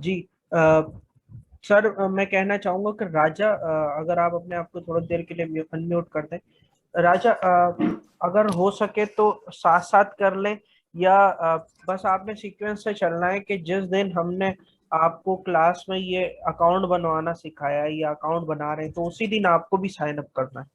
जी। अ, sir, मैं कहना चाहूंगा कि राजा, अगर आप अपने आप को थोड़ी देर के लिए अनम्यूट कर दें। राजा, अगर हो सके तो साथ साथ कर लें, या बस आपने सीक्वेंस से चलना है कि जिस दिन हमने आपको क्लास में ये अकाउंट बनवाना सिखाया है या अकाउंट बना रहे हैं, तो उसी दिन आपको भी साइन अप करना है,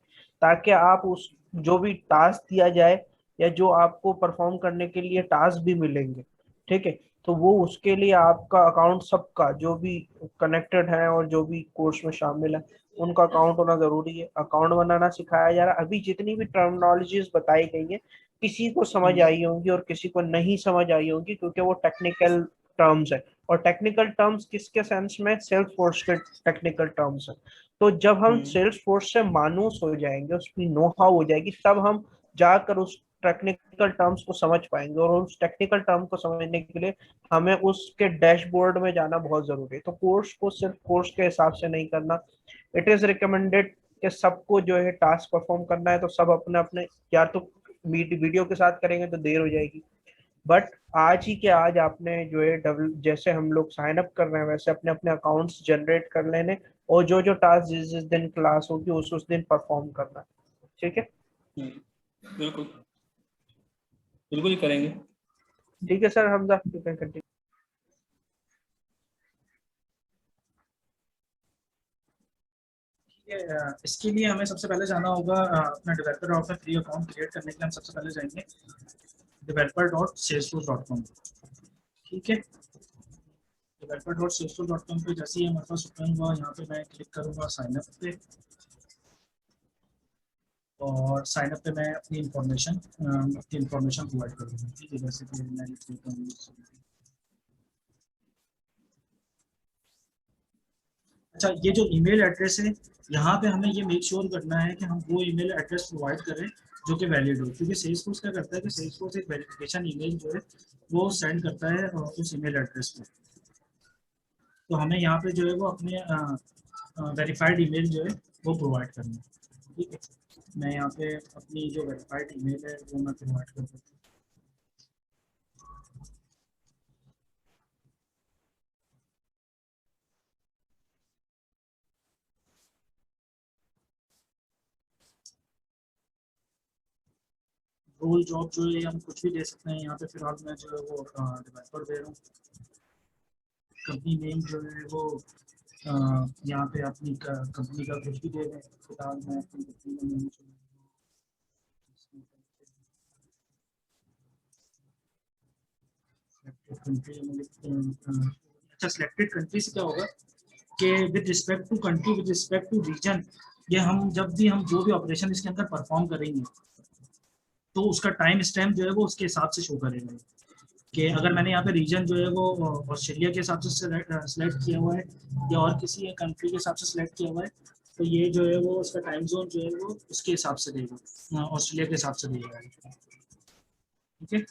ताकि आप उस जो भी टास्क दिया जाए या जो आपको परफॉर्म करने के लिए टास्क भी मिलेंगे, ठीक है, तो वो उसके लिए आपका अकाउंट, सबका जो भी कनेक्टेड है और जो भी कोर्स में शामिल है, उनका अकाउंट होना जरूरी है। अकाउंट बनाना सिखाया जा रहा है। अभी जितनी भी टर्मिनोलॉजीज बताई गई है, किसी को समझ हम्म। आई होंगी और किसी को नहीं समझ आई होंगी, क्योंकि वो टेक्निकल टर्म्स है। और टेक्निकल टर्म्स किसके सेंस में? सेल्स फोर्स के टेक्निकल टर्म्स है। तो जब हम हम्म। सेल्स फोर्स से मानूस हो जाएंगे, उसकी नो हाउ हो जाएगी, तब हम जाकर उस टेक्निकल टर्म्स को समझ पाएंगे। और उस टेक्निकल टर्म को समझने के लिए हमें उसके डैशबोर्ड में जाना बहुत जरूरी है। तो कोर्स को सिर्फ कोर्स के हिसाब से नहीं करना। इट इज रिकमेंडेड कि सबको जो है टास्क परफॉर्म करना है, तो सब अपने अपने, या तो वीडियो के साथ करेंगे तो देर हो जाएगी। बट आज ही के आज आपने जो है डबल, जैसे हम लोग साइन अप कर रहे हैं वैसे अपने अपने अकाउंट्स जनरेट कर लेने, और जो जो टास्क जिस जिस दिन क्लास होगी उस दिन परफॉर्म करना है। ठीक है। बिल्कुल। बिल्कुल ही करेंगे। ठीक है sir, Hamza, you can continue. इसके लिए हमें सबसे पहले जाना होगा अपना डेवलपर डॉट में फ्री अकाउंट क्रिएट करने के लिए हम सबसे पहले जाएंगे developer.salesforce.com। ठीक है, developer.salesforce.com पे जैसे ही हमारे पास ओपन हुआ, यहाँ पे मैं क्लिक करूँगा साइन अप पे, और साइन अप पे मैं अपनी इंफॉर्मेशन प्रोवाइड करूँगा। ठीक है, जैसे कि मैं लिख देता हूँ। अच्छा, ये जो ईमेल एड्रेस है, यहाँ पे हमें ये मेक श्योर करना है कि हम वो ईमेल एड्रेस प्रोवाइड करें जो कि वैलिड हो, क्योंकि सेल्सफोर्स क्या करता है कि सेल्सफोर्स एक वेरिफिकेशन ईमेल जो है वो सेंड करता है उस ईमेल एड्रेस पे। तो हमें यहाँ पे जो है वो अपने वेरीफाइड ईमेल जो है वो प्रोवाइड करना है। ठीक है, मैं यहाँ पे अपनी जो वेरीफाइड ईमेल है वो मैं प्रोवाइड कर देता हूँ। रोल जॉब जो है हम कुछ भी दे सकते हैं यहाँ पे, फिलहाल मैं जो है वो डेवलपर दे रहा हूँ। कंपनी नेम जो है वो यहाँ पे अपनी कंपनी का कुछ भी दे दें। फिलहाल मैं अपनी कंपनी का नेम अच्छा, सिलेक्टेड कंट्री से क्या होगा कि with respect to country, with respect to region, ये हम जब भी हम जो भी ऑपरेशन इसके अंदर परफॉर्म करेंगे तो उसका टाइम स्टैम्प जो है वो उसके हिसाब से शो करेगा। कि अगर मैंने यहाँ पे रीजन जो है वो ऑस्ट्रेलिया के हिसाब से सेलेक्ट किया हुआ है या और किसी कंट्री के हिसाब से सेलेक्ट किया हुआ है, तो ये जो है वो उसका टाइम जोन जो है वो उसके हिसाब से देगा, ऑस्ट्रेलिया के हिसाब से देगा। ठीक है।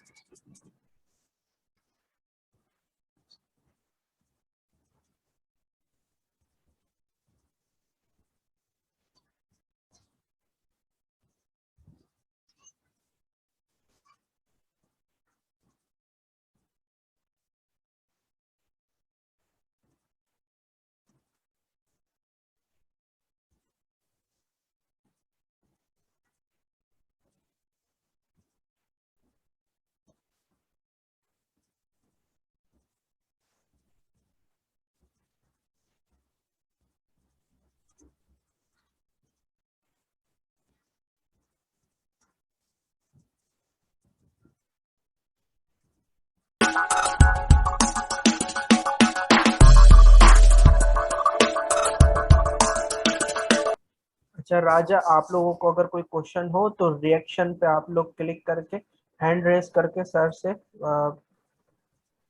अच्छा राजा, आप लोगों को अगर कोई क्वेश्चन हो तो रिएक्शन पे आप लोग क्लिक करके हैंड रेस करके सर से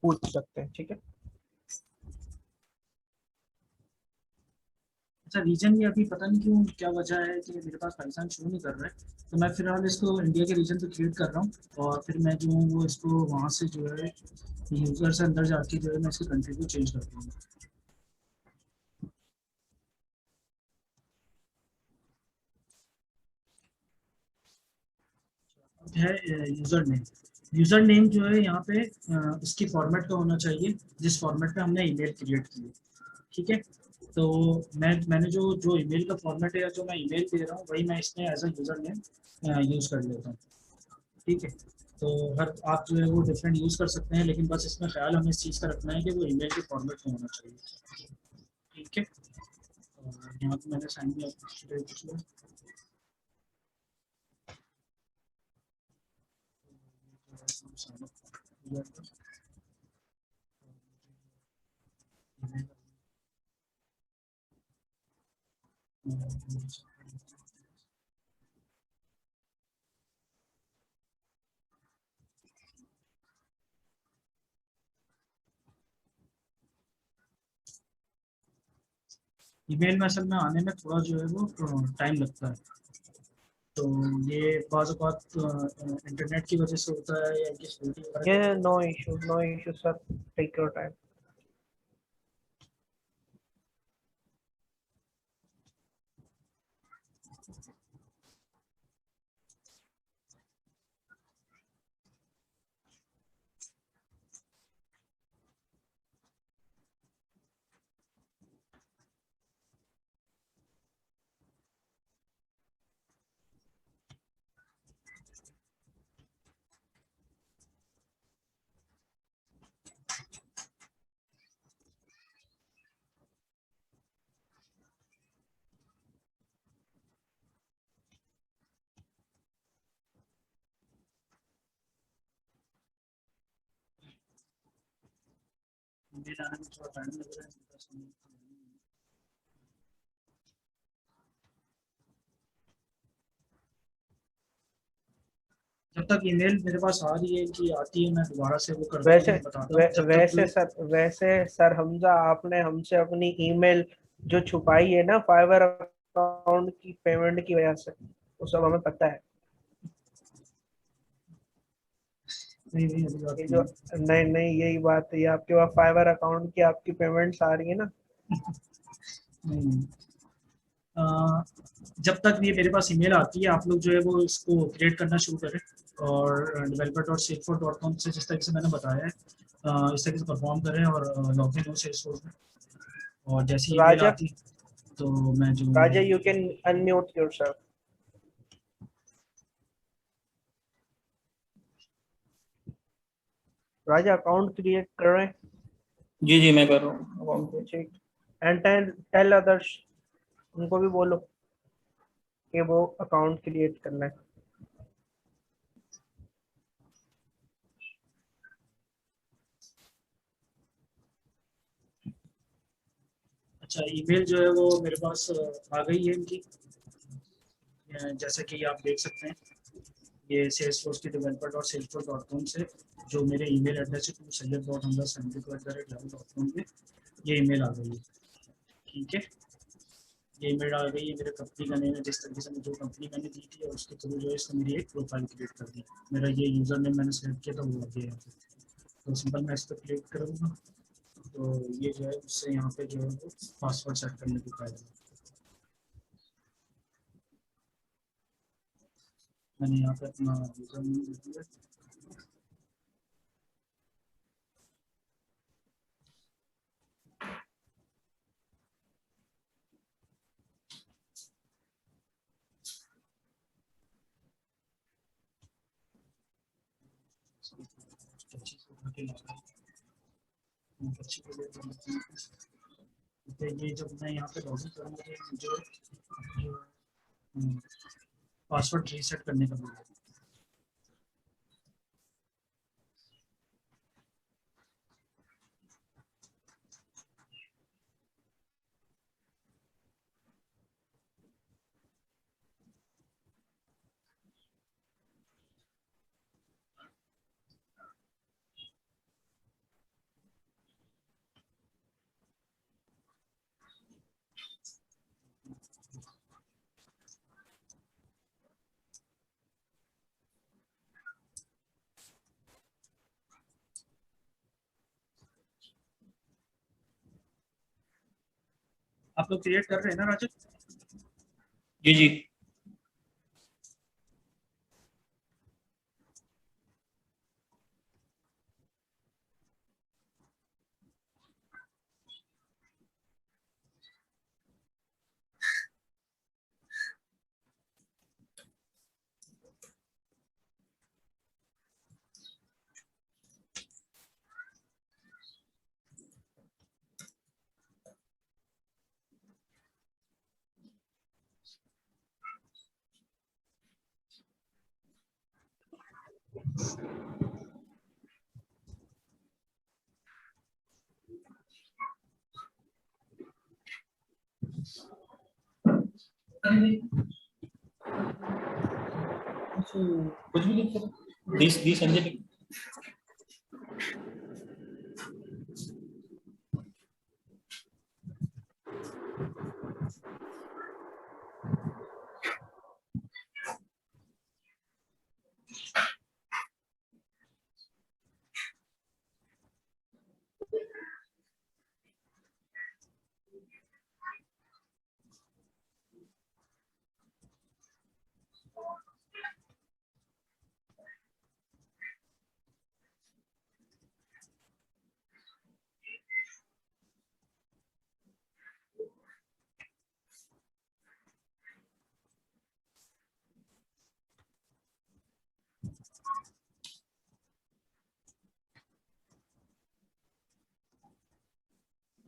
पूछ सकते हैं। ठीक है। अच्छा, रीजन ये अभी पता नहीं क्यों क्या वजह है कि मेरे पास पाकिस्तान शो नहीं कर रहा है, तो मैं फिलहाल इसको इंडिया के रीजन पे क्रिएट कर रहा हूँ, और फिर मैं जो हूँ वो इसको वहाँ से जो है यूज़र से अंदर जाके जो है मैं इसकी कंट्री को चेंज कर दूँगा। अब है यूजर नेम। यूजर नेम जो है यहाँ पे इसकी फॉर्मेट का होना चाहिए जिस फॉर्मेट में हमने ईमेल क्रिएट की है, ठीक है। तो मैंने जो जो ईमेल का फॉर्मेट है या जो मैं ईमेल दे रहा हूँ वही मैं इसमें as a user name use कर लेता हूँ, ठीक है। तो हर आप जो है वो डिफरेंट यूज़ कर सकते हैं, लेकिन बस इसमें ख्याल हमें इस चीज़ का रखना है कि वो ईमेल के फॉर्मेट में होना चाहिए, ठीक है। और यहाँ पे मैंने साइन भी आपको ईमेल में असल में आने में थोड़ा जो है वो टाइम लगता है। तो ये बाज़ बात इंटरनेट की वजह से होता है या इनकी सिक्योरिटी वगैरह Yeah, की वजह no issue, sir. Take your time. Email आने में थोड़ा टाइम लग रहा है। जब तक ईमेल मेरे पास आ रही है कि आती है मैं दोबारा से वो करके वैसे मैं बताता हूँ जब तक वैसे सर हमजा, आपने हमसे अपनी ईमेल जो छुपाई है ना फाइवर अकाउंट की पेमेंट की वजह से, वो सब हमें पता है। नहीं नहीं अभी बात ये जो नहीं नहीं नहीं यही बात है, ये आपके पास फाइवर अकाउंट की आपकी पेमेंट्स आ रही है ना। नहीं। अ, जब तक ये मेरे पास ईमेल आती है आप लोग जो है वो इसको क्रिएट करना शुरू करें और developer.salesforce.com से जिस तरीके से मैंने बताया है इस तरीके से परफॉर्म करें और लॉग इन हो Salesforce में। और जैसी ईमेल राजा, आती तो मैं जो Raja you can unmute yourself. Raja account create कर रहे हैं। जी जी मैं कर रहा हूँ अकाउंट। ठीक। एंड टेल अदर्स, उनको भी बोलो कि वो अकाउंट क्रिएट करना है। अच्छा ईमेल जो है वो मेरे पास आ गई है इनकी। जैसा कि आप देख सकते हैं ये Salesforce की developer.salesforce.com से जो मेरे ईमेल एड्रेस है sayed.hamza72@yahoo.com पे ये ईमेल आ गई है, ठीक है। ये ईमेल आ गई है, मेरे कंपनी का नेम है जिस तरीके से जो कंपनी मैंने दी थी और उसके थ्रू जो है इसने मेरी एक प्रोफाइल क्रिएट कर दी। मेरा ये यूज़र नेम मैंने सेलेक्ट किया था वो आ गया यहाँ पे। तो सिंपल मैं इस पर क्लिक करूँगा तो ये जो है उससे यहाँ पे जो है वो पासवर्ड सेट करने की फाइल मैंने यहाँ पे अपना यूज़र नेम दे दिया। ये जब मैं यहाँ पे लॉगिन करूँगा मुझे पासवर्ड रीसेट करने का मिलेगा। आप लोग क्रिएट कर रहे हैं ना राजू? जी जी कुछ भी लिख सकते, दिस संजय।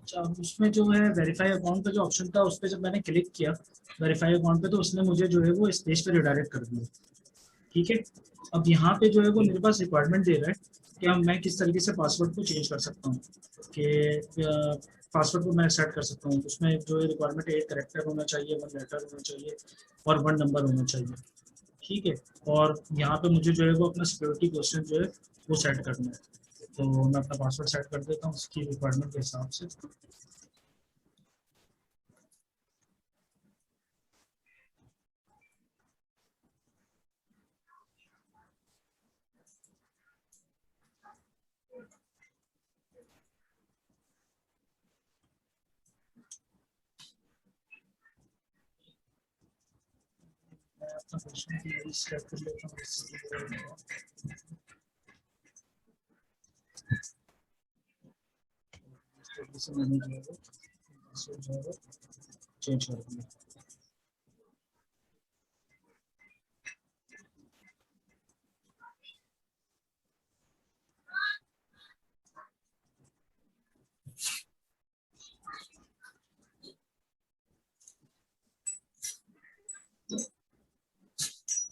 अच्छा, उसमें जो है वेरीफाई अकाउंट का जो ऑप्शन था उस पर जब मैंने क्लिक किया वेरीफाई अकाउंट पे, तो उसने मुझे जो है वो इस पेज पे रिडायरेक्ट कर दिया। ठीक है, अब यहाँ पे जो है वो मेरे पास रिक्वायरमेंट दे रहा है कि मैं किस तरीके से पासवर्ड को चेंज कर सकता हूँ, कि पासवर्ड को मैं सेट कर सकता हूँ। उसमें जो है रिक्वायरमेंट 8 करेक्टर होना चाहिए, 1 लेटर होना चाहिए और 1 नंबर होना चाहिए। ठीक है, और यहाँ पे मुझे जो है वो अपना सिक्योरिटी क्वेश्चन जो है वो सेट करना है। तो मैं अपना पासवर्ड सेट कर देता हूँ उसकी रिक्वायरमेंट के हिसाब से। मैं अपना क्वेश्चन की सेट कर लेता हूँ इससे मैंने जो है वो पासवर्ड जो है वो चेंज कर दिया।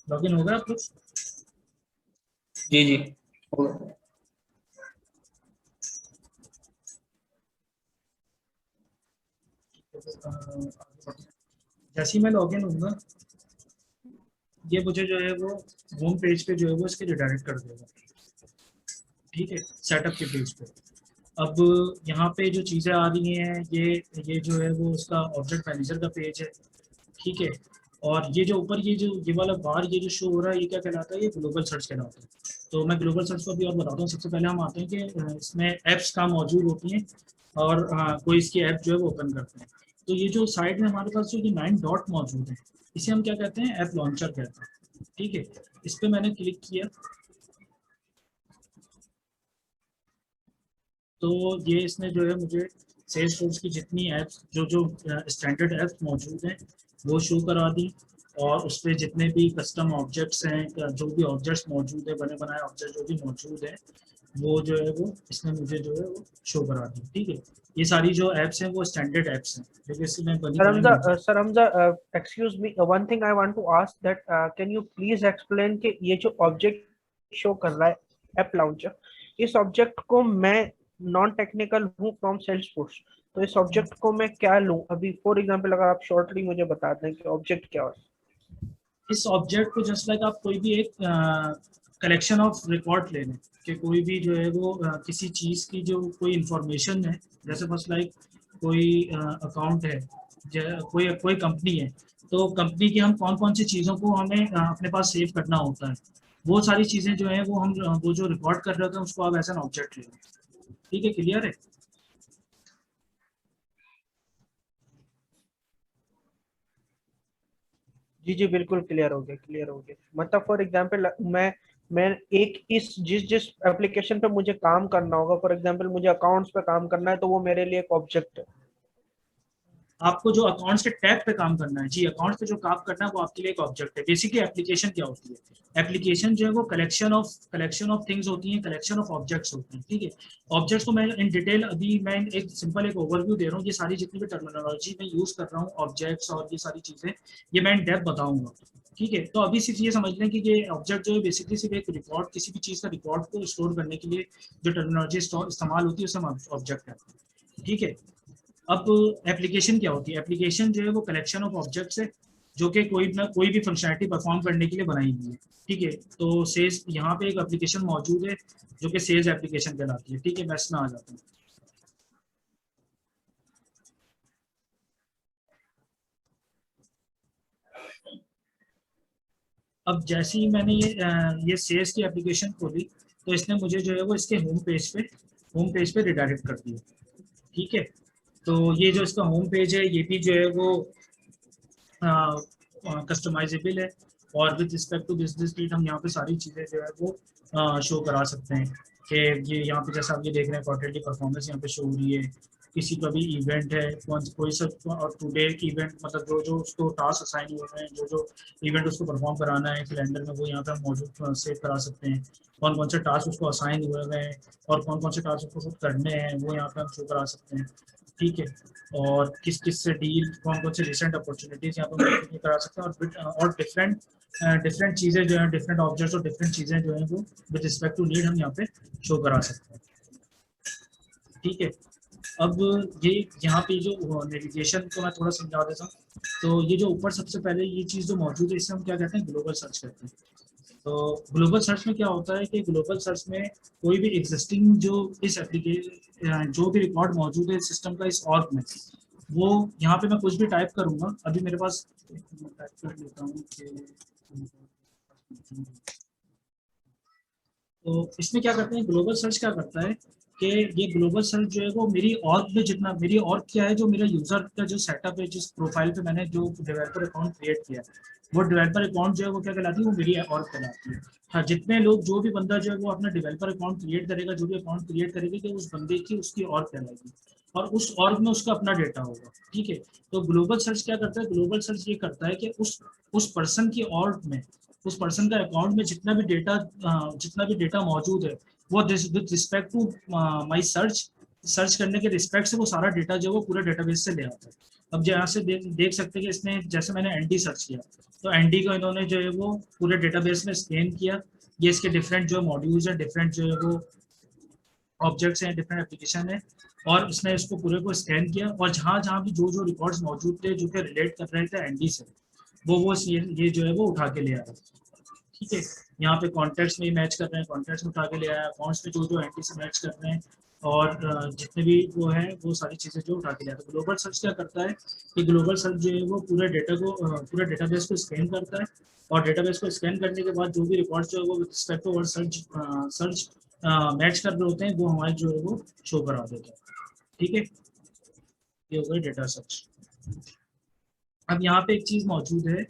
लॉगिन हो गया आप लोग? जी जी। जैसे ही मैं लॉगिन होऊंगा ये मुझे जो है वो होम पेज पे जो है वो इसके रिडायरेक्ट कर देगा। ठीक है, सेटअप के पेज पे। अब यहाँ पे जो चीज़ें आ रही हैं ये जो है वो उसका ऑब्जेक्ट मैनेजर का पेज है। ठीक है, और ये जो ऊपर ये वाला बार ये जो शो हो रहा है ये क्या कहलाता है, ये ग्लोबल सर्च कहलाता है। तो मैं ग्लोबल सर्च को भी और बताता हूँ। सबसे पहले हम आते हैं कि इसमें ऐप्स कहाँ मौजूद होती हैं और कोई इसकी ऐप जो है वो ओपन करते हैं। तो ये जो साइड में हमारे पास जो ये 9 डॉट मौजूद है इसे हम क्या कहते हैं, ऐप लॉन्चर कहते हैं। ठीक है, इस पर मैंने क्लिक किया तो ये इसने जो है मुझे सेल्सफोर्स की जितनी ऐप्स जो स्टैंडर्ड ऐप्स मौजूद हैं वो शो करा दी, और उस पर जितने भी कस्टम ऑब्जेक्ट्स हैं, जो भी ऑब्जेक्ट्स मौजूद है, बने बनाए ऑब्जेक्ट जो भी मौजूद है वो जो है वो इसने मुझे जो है वो शो करा दी। ठीक है, ये सारी जो ऐप्स हैं वो स्टैंडर्ड ऐप्स हैं जो इसमें बनी बनाई मौजूद। Sir Hamza, excuse me. One thing I want to ask that can you please explain कि ये जो ऑब्जेक्ट शो कर रहा है ऐप लॉन्चर, इस ऑब्जेक्ट को मैं नॉन टेक्निकल हूँ फ्रॉम सेल्सफोर्स, तो इस ऑब्जेक्ट को मैं क्या लूँ अभी? फॉर एग्जांपल अगर आप शॉर्टली मुझे बता दें कि ऑब्जेक्ट क्या है। इस ऑब्जेक्ट को जस्ट लाइक आप कोई भी एक कलेक्शन ऑफ रिकॉर्ड ले लें कि कोई भी जो है वो किसी चीज़ की जो कोई इंफॉर्मेशन है, जैसे फर्स्ट लाइक कोई अकाउंट है, कोई कोई कंपनी है, तो कंपनी की हम कौन कौन सी चीज़ों को हमें अपने पास सेव करना होता है, वो सारी चीज़ें जो है वो हम वो जो रिकॉर्ड कर रहे होते हैं उसको आप एज एन ऑब्जेक्ट ले लें। ठीक है, क्लियर है? जी जी बिल्कुल क्लियर हो गया, क्लियर हो गया। मतलब फॉर एग्जांपल मैं एक इस जिस एप्लीकेशन पे मुझे काम करना होगा, फॉर एग्जांपल मुझे अकाउंट्स पे काम करना है, तो वो मेरे लिए एक ऑब्जेक्ट है। आपको जो अकाउंट्स के टैब पे काम करना है, जी अकाउंट्स पे जो काम करना है वो आपके लिए एक ऑब्जेक्ट है। बेसिकली एप्लीकेशन क्या होती है, एप्लीकेशन जो है वो कलेक्शन ऑफ थिंग्स होती हैं, कलेक्शन ऑफ ऑब्जेक्ट्स होती हैं। ठीक है, ऑब्जेक्ट्स को मैं इन डिटेल अभी मैं एक सिंपल एक ओवरव्यू दे रहा हूँ। ये सारी जितनी भी टर्मिनोलॉजी मैं यूज कर रहा हूँ, ऑब्जेक्ट्स और ये सारी चीजें, ये मैं इन डेप्थ बताऊंगा ठीक है। तो अभी सिर्फ ये समझ लें कि ये ऑब्जेक्ट जो है बेसिकली सिर्फ एक रिकॉर्ड, किसी भी चीज़ का रिकॉर्ड को स्टोर करने के लिए जो टर्मिनोलॉजी इस्तेमाल होती है उसे हम ऑब्जेक्ट कहते हैं। ठीक है। अब एप्लीकेशन क्या होती है? एप्लीकेशन जो है वो कलेक्शन ऑफ ऑब्जेक्ट्स है जो कि कोई भी फंक्शनैलिटी परफॉर्म करने के लिए बनाई हुई है। ठीक है। तो सेज यहाँ पे एक एप्लीकेशन मौजूद है जो कि सेज एप्लीकेशन कहलाती है। ठीक है, मैं इसमें आ जाता हूँ। अब जैसे ही मैंने ये सेज की एप्लीकेशन खोली तो इसने मुझे जो है वो इसके होम पेज पे रिडायरेक्ट कर दिया। ठीक है। तो ये जो इसका होम पेज है ये भी जो है वो कस्टमाइजेबल है, और with respect to business need हम यहाँ पे सारी चीज़ें जो है वो शो करा सकते हैं कि ये यहाँ पे जैसा आप ये देख रहे हैं क्वार्टरली परफॉर्मेंस यहाँ पे शो हो रही है। किसी का भी इवेंट है, कोई सब और टुडे इवेंट, मतलब जो जो उसको टास्क असाइन हुए हैं, जो जो इवेंट उसको परफॉर्म कराना है कैलेंडर में, वो यहाँ पे हम मौजूद सेव करा सकते हैं। कौन कौन से टास्क उसको असाइन हुए हैं और कौन कौन से टास्क उसको खुद करने हैं वो यहाँ पे हम शो करा सकते हैं। ठीक है। और किस किस से डील, कौन कौन से रिसेंट अपॉर्चुनिटीज यहाँ पर करा सकते हैं, और डिफरेंट चीज़ें जो है, डिफरेंट ऑब्जेक्ट्स और डिफरेंट चीज़ें जो है वो विद रिस्पेक्ट टू नीड हम यहाँ पे शो करा सकते हैं। ठीक है। अब ये यहाँ पे जो नेविगेशन को मैं थोड़ा समझा देता हूँ। तो ये जो ऊपर सबसे पहले ये चीज़ जो मौजूद है इसे हम क्या कहते हैं? ग्लोबल सर्च कहते हैं। तो ग्लोबल सर्च में क्या होता है कि ग्लोबल सर्च में कोई भी एग्जिस्टिंग जो इस एप्लीकेशन जो भी रिकॉर्ड मौजूद है सिस्टम का इस ऑर्ग में, वो यहाँ पे मैं कुछ भी टाइप करूँगा। अभी मेरे पास टाइप कर लेता हूँ कि तो इसमें क्या करते हैं, ग्लोबल सर्च क्या करता है कि ये ग्लोबल सर्च जो है वो मेरी ऑर्ग में जितना, मेरी ऑर्ग क्या है, जो मेरा यूजर का जो सेटअप है, जिस प्रोफाइल पे मैंने जो डेवलपर अकाउंट क्रिएट किया है, वो डेवलपर अकाउंट जो है वो क्या कहलाती है? वो मेरी ऑर्ग कहलाती है। हाँ, जितने लोग, जो भी बंदा जो है वो अपना डेवलपर अकाउंट क्रिएट करेगा, जो भी अकाउंट क्रिएट करेगा, कि उस बंदे की उसकी ऑर्ग कहलाएगी, और उस ऑर्ग में उसका अपना डेटा होगा। ठीक है। तो ग्लोबल सर्च क्या करता है? ग्लोबल सर्च ये करता है कि उस पर्सन की ऑर्ग में, उस पर्सन का अकाउंट में जितना भी डेटा मौजूद है, वो with respect to my search करने के रिस्पेक्ट से वो सारा डेटा जो है वो पूरे डेटाबेस से ले आता है। अब यहाँ से देख सकते हैं कि इसने, जैसे मैंने एनडी सर्च किया, तो एनडी को इन्होंने जो है वो पूरे डेटाबेस में स्कैन किया। ये इसके डिफरेंट जो मॉड्यूल्स हैं, डिफरेंट जो है वो ऑब्जेक्ट्स हैं, डिफरेंट एप्लीकेशन है, और इसने इसको पूरे को स्कैन किया, और जहाँ जहाँ भी जो जो रिकॉर्ड्स मौजूद थे जो कि रिलेट कर रहे थे एनडी से, वो ये जो है वो उठा के ले आया। ठीक है। यहाँ पे कॉन्टेक्ट्स में मैच कर रहे हैं, कॉन्टेक्ट्स में उठा के ले आया, अकाउंट्स में जो जो एंटी से मैच कर रहे हैं, और जितने भी वो है वो सारी चीज़ें जो उठा के ले आता है। ग्लोबल सर्च क्या करता है कि ग्लोबल सर्च जो है वो पूरे डेटा को, पूरे डेटाबेस को स्कैन करता है, और डेटाबेस को स्कैन करने के बाद जो भी रिकॉर्ड्स जो है वो रिस्पेक्ट टू सर्च मैच कर रहे होते हैं, वो हमारे जो है वो शो करा देता है। ठीक है। ये हो गया डेटा सर्च। अब यहाँ पे एक चीज़ मौजूद है,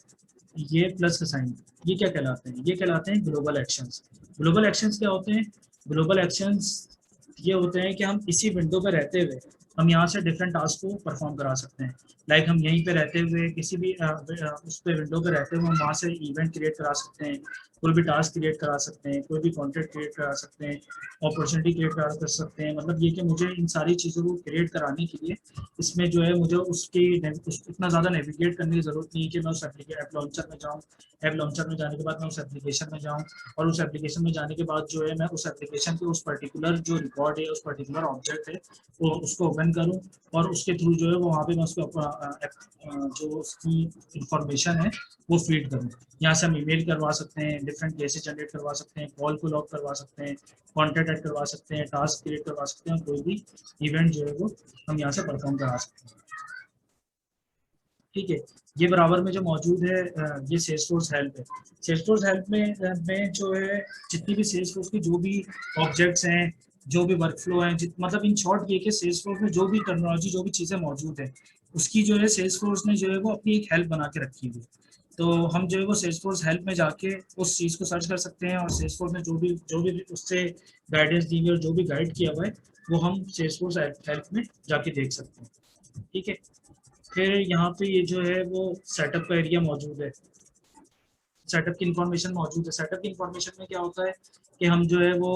ये प्लस का साइन, ये क्या कहलाते हैं? ये कहलाते हैं ग्लोबल एक्शंस। ग्लोबल एक्शंस क्या होते हैं? ग्लोबल एक्शंस ये होते हैं कि हम इसी विंडो पे रहते हुए हम यहाँ से डिफरेंट टास्क को परफॉर्म करा सकते हैं। लाइक हम यहीं पे रहते हुए किसी भी उस पे विंडो पे रहते हुए हम वहाँ से इवेंट क्रिएट करा सकते हैं, कोई भी टास्क क्रिएट करा सकते हैं, कोई भी कॉन्टेंट क्रिएट करा सकते हैं, अपॉर्चुनिटी क्रिएट करा कर सकते हैं। मतलब ये कि मुझे इन सारी चीज़ों को क्रिएट कराने के लिए इसमें जो है मुझे इतना ज़्यादा नेविगेट करने की ज़रूरत नहीं है कि मैं उस ऐप लॉन्चर में जाऊँ। ऐप लॉन्चर में जाने के बाद मैं उस एप्लीकेशन में जाऊँ, और उस एप्लीकेशन में जाने के बाद जो है मैं उस एप्लीकेशन के उस पर्टिकुलर जो रिकॉर्ड है, उस पर्टिकुलर ऑब्जेक्ट है, वो उसको ओपन करूँ, और उसके थ्रू जो है वो वहाँ पे मैं उसको जो उसकी इंफॉर्मेशन है वो फीड करूँ। यहाँ से हम ईमेल करवा सकते हैं, डिफरेंट केसेस जनरेट करवा सकते हैं, कॉल को लॉग करवा सकते हैं, कॉन्टैक्ट ऐड करवा सकते हैं, टास्क क्रिएट करवा सकते हैं, कोई भी इवेंट जो है वो हम यहाँ से परफॉर्म करा सकते हैं। ठीक है। ये बराबर में जो मौजूद है ये सेल्सफोर्स हेल्प है। सेल्सफोर्स हेल्प में जो है जितनी भी सेल्सफोर्स की जो भी ऑब्जेक्ट्स हैं, जो भी वर्कफ्लो हैं, मतलब इन शॉर्ट ये कि सेल्सफोर्स में जो भी टेक्नोलॉजी, जो भी चीज़ें मौजूद है, उसकी जो है सेल्सफोर्स ने जो है वो अपनी एक हेल्प बना के रखी हुई। तो हम जो है वो सेल्सफोर्स हेल्प में जाके उस चीज़ को सर्च कर सकते हैं, और सेल्सफोर्स ने जो भी उससे गाइडेंस दी हुई और जो भी गाइड किया हुआ है वो हम सेल्सफोर्स हेल्प में जाके देख सकते हैं। ठीक है। फिर यहाँ पे ये जो है वो सेटअप का एरिया मौजूद है, सेटअप की इंफॉर्मेशन मौजूद है। सेटअप की इंफॉर्मेशन में क्या होता है कि हम जो है वो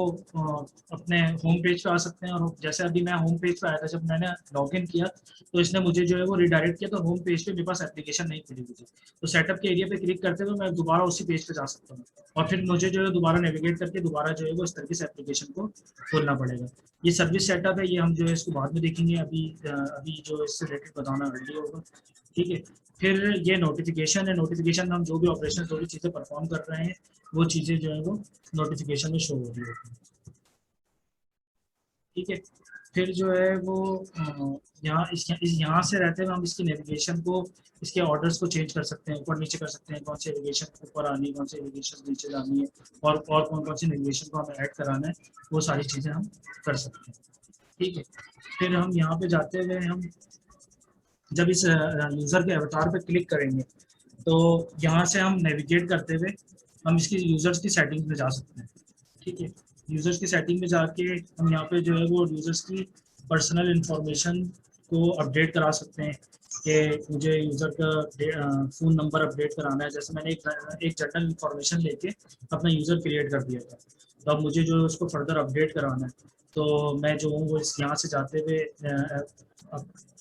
अपने होम पेज पे आ सकते हैं। और जैसे अभी मैं होम पेज पे आया था, जब मैंने लॉगिन किया तो इसने मुझे जो है वो रिडायरेक्ट किया, तो होम पेज पे मेरे पास एप्लीकेशन नहीं खुली हुई थी। तो सेटअप के एरिया पे क्लिक करते हुए मैं दोबारा उसी पेज पे जा सकता हूँ, और फिर मुझे जो है दोबारा नेविगेट करके दोबारा जो है वो इस तरीके से एप्लीकेशन को खोलना पड़ेगा। ये सर्विस सेटअप है, ये हम जो है इसको बाद में देखेंगे। अभी जो इससे रिलेटेड बताना रेडी होगा, ठीक है। फिर ये नोटिफिकेशन है, नोटिफिकेशन में हम जो भी ऑपरेशन, जो भी चीज़ें परफॉर्म कर रहे हैं वो चीज़ें जो है वो नोटिफिकेशन में शो हो रही होती है, ठीक है। फिर जो है वो यहाँ से रहते हुए हम इसकी नेविगेशन को, इसके ऑर्डर्स को चेंज कर सकते हैं, ऊपर नीचे कर सकते हैं, कौन सी नेविगेशन ऊपर आनी है, कौन सी नेविगेशन नीचे जानी है, और कौन कौन सी नेविगेशन को हमें ऐड कराना है, वो सारी चीज़ें हम कर सकते हैं, ठीक है। फिर हम यहाँ पे जाते हुए हम जब इस यूज़र के अवतार पे क्लिक करेंगे तो यहाँ से हम नेविगेट करते हुए हम इसकी यूज़र्स की सेटिंग में जा सकते हैं, ठीक है। यूज़र्स की सेटिंग में जाके हम यहाँ पे जो है वो यूज़र्स की पर्सनल इंफॉर्मेशन को अपडेट करा सकते हैं कि मुझे यूज़र का फ़ोन नंबर अपडेट कराना है। जैसे मैंने एक जनरल इंफॉर्मेशन लेके अपना यूज़र क्रिएट कर दिया था, तो अब मुझे जो उसको फर्दर अपडेट कराना है, तो मैं जो हूँ वो इस यहाँ से जाते हुए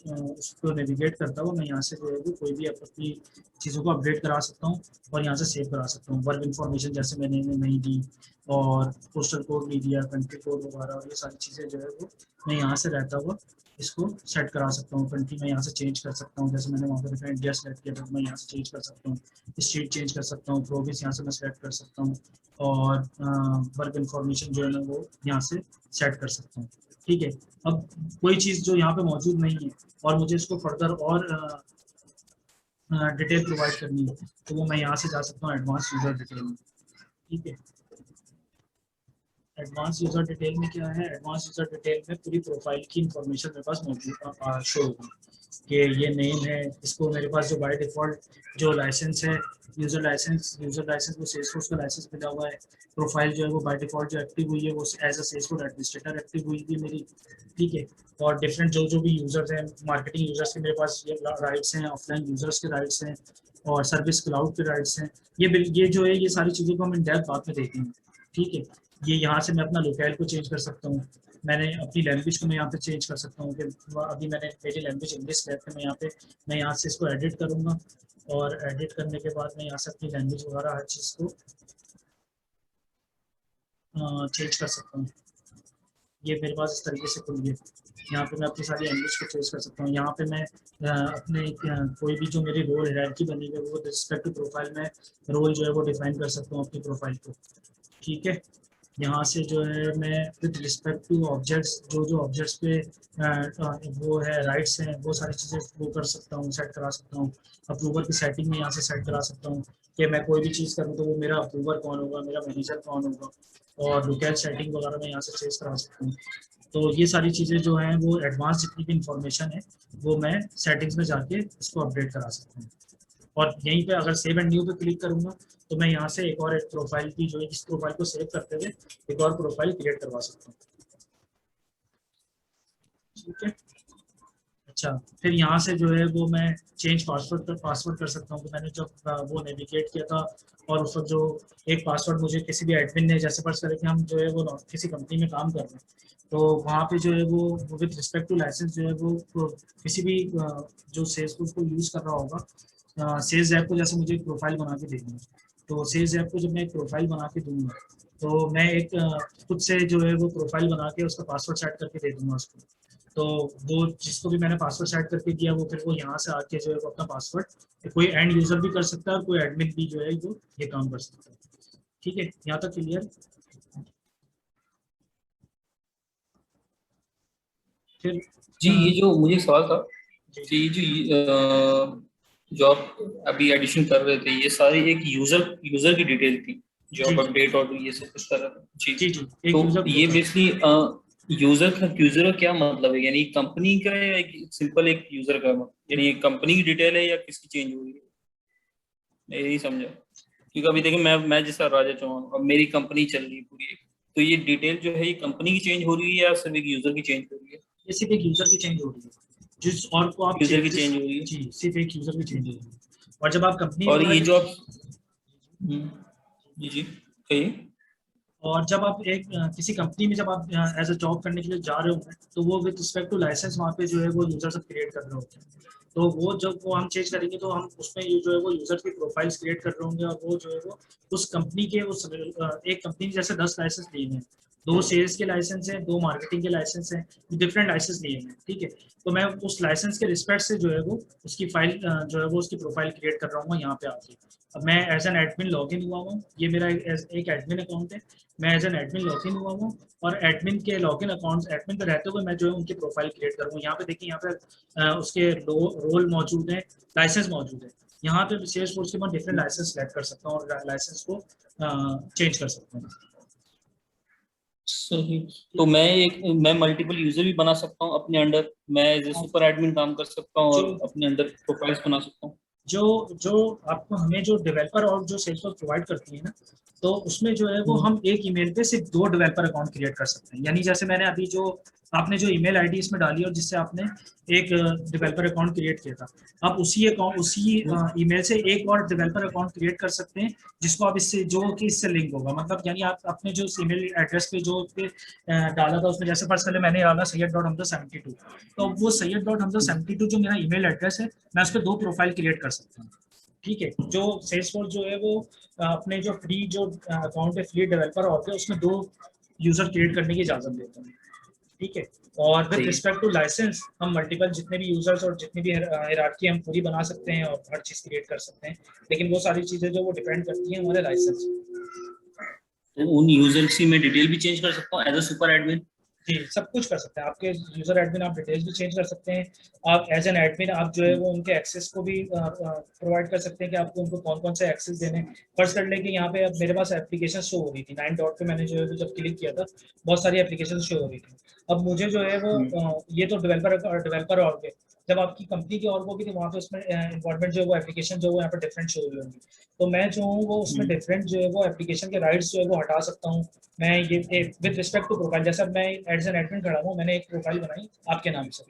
उसको नेविगेट करता हूँ, मैं यहाँ से जो है वो कोई भी अपनी चीज़ों को अपडेट करा सकता हूँ और यहाँ से सेव करा सकता हूँ। वर्क इन्फॉर्मेशन जैसे मैंने नहीं दी, और पोस्टल कोड नहीं दिया, कंट्री कोड वगैरह, ये सारी चीज़ें जो है वो मैं यहाँ से रहता हुआ इसको सेट करा सकता हूँ। कंट्री में यहाँ से चेंज कर सकता हूँ, जैसे मैंने वहाँ पर देखा इंडिया सेलेक्ट किया था, मैं यहाँ से चेंज कर सकता हूँ, स्टेट चेंज कर सकता हूँ, प्रोविंस यहाँ से मैं सेलेक्ट कर सकता हूँ, और वर्क इन्फॉर्मेशन जो है ना वो यहाँ से सेट कर सकता हूँ, ठीक है। अब कोई चीज़ जो यहाँ पे मौजूद नहीं है और मुझे इसको फर्दर और डिटेल प्रोवाइड करनी है, तो वो मैं यहाँ से जा सकता हूँ एडवांस यूज़र डिटेल में, ठीक है। एडवांस यूज़र डिटेल में क्या है, एडवांस यूज़र डिटेल में पूरी प्रोफाइल की इंफॉर्मेशन मेरे पास मौजूद शो होगी कि ये नेम है, इसको मेरे पास जो बाय डिफ़ॉल्ट जो लाइसेंस है, यूज़र लाइसेंस वो सेल्सफोर्स का लाइसेंस मिला हुआ है। प्रोफाइल जो है वो बाय डिफ़ॉल्ट जो एक्टिव हुई है वो as a Salesforce administrator active हुई थी मेरी, ठीक है। और डिफरेंट जो भी यूज़र्स हैं, मार्केटिंग यूज़र्स के मेरे पास ये राइट्स हैं, ऑफलाइन यूज़र्स के राइट्स हैं, और सर्विस क्लाउड के राइट्स हैं। ये जो है ये सारी चीज़ों को हम इन डेप्थ बाद में देखेंगे, ठीक है। ये यहाँ से मैं अपना लोकेल को चेंज कर सकता हूँ, मैंने अपनी लैंग्वेज को मैं यहाँ पे चेंज कर सकता हूँ कि अभी मैंने मेरी लैंग्वेज इंग्लिश सेलेक्ट है, मैं यहाँ से इसको एडिट करूँगा, और एडिट करने के बाद मैं यहाँ से अपनी लैंग्वेज वगैरह हर चीज़ को चेंज कर सकता हूँ। ये मेरे पास इस तरीके से खुल गया, यहाँ पे मैं अपनी सारी लैंग्वेज को चेंज कर सकता हूँ। यहाँ पे मैं अपने कोई भी जो मेरी रोल हायरार्की बनी है वो रिस्पेक्ट टू प्रोफाइल में रोल जो है वो डिफाइन कर सकता हूँ अपनी प्रोफाइल को, ठीक है। यहाँ से जो है मैं विद रिस्पेक्ट टू ऑब्जेक्ट्स, जो ऑब्जेक्ट्स पे वो है राइट्स हैं, वो सारी चीज़ें वो कर सकता हूँ, सेट करा सकता हूँ। अप्रूवर की सेटिंग में यहाँ से सेट करा सकता हूँ कि मैं कोई भी चीज़ करूँ तो वो मेरा अप्रूवर कौन होगा, मेरा मैनेजर कौन होगा, और लोकल सेटिंग वगैरह मैं यहाँ से चेंज करा सकता हूँ। तो ये सारी चीज़ें जो हैं वो एडवांस जितनी भी इंफॉर्मेशन है वो मैं सेटिंग्स में जाके इसको अपडेट करा सकता हूँ। और यहीं पे अगर सेव एंड न्यू पे क्लिक करूंगा तो मैं यहाँ से एक प्रोफाइल की जो है, इस प्रोफाइल को सेव करते हुए एक और प्रोफाइल क्रिएट करवा सकता हूँ, ठीक है। अच्छा, फिर यहाँ से जो है वो मैं चेंज पासवर्ड कर सकता हूँ कि मैंने जब वो नेविगेट किया था, और उस वक्त जो एक पासवर्ड मुझे किसी भी एडमिन ने, जैसे फर्ज करें कि हम जो है वो किसी कंपनी में काम कर रहे हैं, तो वहाँ पे जो है वो विद रिस्पेक्ट टू लाइसेंस जो है वो किसी भी जो सेल्सफोर्स को यूज़ कर रहा होगा, सेल्स ऐप को जैसे मुझे एक प्रोफाइल बना के देनी है, तो सेल्स ऐप को जब मैं एक प्रोफाइल बना के दूंगा तो मैं एक खुद से जो है वो प्रोफाइल बना के उसका पासवर्ड सेट करके दे दूंगा उसको। तो वो जिसको भी मैंने पासवर्ड सेट करके दिया वो फिर वो यहाँ से आके जो है वो अपना पासवर्ड कोई एंड यूजर भी कर सकता है और कोई एडमिन भी जो है वो ये काम कर सकता है, ठीक है। यहाँ तक क्लियर। फिर जी, ये जो मुझे सवाल था जी कि ये जो आप अभी एडिशन कर रहे थे, ये सारी एक यूजर की डिटेल थी जो जी आप अपडेट और ये सब कुछ कर रहे थे। जी, जी जी एक तो यूजर ये बेसिकली यूजर का क्या मतलब है, यानी कंपनी का है या सिंपल एक यूजर का, यानी कंपनी की डिटेल है या किसकी चेंज हुई है, मैं यही समझा। क्योंकि अभी देखिए मैं जैसा राजा चौहान, अब मेरी कंपनी चल रही है पूरी एक, तो ये डिटेल जो है ये कंपनी की चेंज हो रही है या सिर्फ एक यूजर की चेंज हो रही है? ये सिर्फ एक यूजर की चेंज हो रही है, जिस और को आप यूजर की चेंज हो रही है। जी सिर्फ एक यूजर की चेंज हो रही है। और जब आप कंपनी और ये वगैरह जो आप जी जी कहिए। और जब आप एक किसी कंपनी में जब आप एज अ जॉब करने के लिए जा रहे होंगे तो वो विद रिस्पेक्ट टू लाइसेंस वहाँ पे जो है वो यूजर सब क्रिएट कर रहे होते हैं। तो वो जब वो हम चेंज करेंगे तो हम उसमें ये जो है वो यूजर की प्रोफाइल्स क्रिएट कर रहे होंगे और वो जो है वो उस कंपनी के उस एक कंपनी जैसे 10 लाइसेंस लिए हैं, 2 सेल्स के लाइसेंस हैं, 2 मार्केटिंग के लाइसेंस हैं, डिफरेंट लाइसेंस लिए हैं, ठीक है। तो मैं उस लाइसेंस के रिस्पेक्ट से जो है वो उसकी फाइल जो है वो उसकी प्रोफाइल क्रिएट कर रहा हूँ यहाँ पे आके। अब मैं एज एन एडमिन लॉगिन हुआ हूँ, ये मेरा एक एडमिन अकाउंट है, मैं एज एन एडमिन लॉगिन हुआ हूँ और एडमिन के लॉगिन अकाउंट एडमिन पे रहते हुए मैं जो है उनकी प्रोफाइल क्रिएट करूँगा। यहाँ पे देखिए, यहाँ पे उसके रोल मौजूद है, लाइसेंस मौजूद है। यहाँ पे सेल्सफोर्स के मैं डिफरेंट लाइसेंस सेलेक्ट कर सकता हूँ और लाइसेंस को चेंज कर सकता हूँ। सही। तो मैं मल्टीपल यूजर भी बना सकता हूँ अपने अंडर, मैं एज ए सुपर एडमिन काम कर सकता हूँ और अपने अंदर प्रोफाइल्स बना सकता हूँ। जो जो आपको हमें जो डेवलपर और जो सेल्सफोर्स प्रोवाइड करती है ना, तो उसमें जो है वो हम एक ईमेल पे सिर्फ 2 डेवलपर अकाउंट क्रिएट कर सकते हैं। यानी जैसे मैंने अभी जो आपने जो ईमेल आईडी इसमें डाली और जिससे आपने एक डेवलपर अकाउंट क्रिएट किया था, आप उसी ईमेल से एक और डेवलपर अकाउंट क्रिएट कर सकते हैं जिसको आप इससे जो कि इससे लिंक होगा। मतलब यानी आप अपने जो ईमेल एड्रेस पे जो पे डाला था उसमें, जैसे पर्सनली मैंने डाला सैयद.हमजा72, तो वो सैयद.हमजा72 जो मेरा ईमेल एड्रेस है, मैं उस पर 2 प्रोफाइल क्रिएट कर सकता हूँ, ठीक है। जो सेल्सफोर्स जो है वो अपने जो फ्री जो अकाउंट है फ्री डेवलपर और उसमें 2 यूजर क्रिएट करने की इजाजत देता है, ठीक है। और विद रिस्पेक्ट टू लाइसेंस हम मल्टीपल जितने भी यूजर्स और जितनी भी हायरार्की हम पूरी बना सकते हैं और हर चीज क्रिएट कर सकते हैं, लेकिन वो सारी चीजें जो वो डिपेंड करती हैं हमारे लाइसेंस। तो उन यूजर्स की मैं डिटेल भी चेंज कर सकता हूँ एज अ सुपर एडमिन? जी, सब कुछ कर सकते हैं। आपके यूजर एडमिन आप डिटेल्स भी चेंज कर सकते हैं। आप एज एन एडमिन आप जो है वो उनके एक्सेस को भी प्रोवाइड कर सकते हैं कि आपको उनको कौन कौन से एक्सेस देने। फर्स्ट कर लेंगे, यहाँ पे अब मेरे पास एप्लीकेशन शो हो रही थी 9 डॉट पे, मैंने जो है वो जब क्लिक किया था बहुत सारी एप्लीकेशन शो हो रही थी। अब मुझे जो है वो ये तो डेवलपर और पे जब आपकी कंपनी की और वो भी थी वहाँ पे उसमें इन्वॉल्वमेंट जो है वो एप्लीकेशन जो है यहाँ पर डिफरेंट शो हो रही होंगी। तो मैं जो हूँ वो उसमें डिफरेंट जो है वो एप्लीकेशन के राइट्स जो है वो हटा सकता हूँ। मैं ये विद रिस्पेक्ट टू प्रोफाइल, जैसा मैं एज एन एडमिन खड़ा हूँ, मैंने एक प्रोफाइल बनाई आपके नाम से,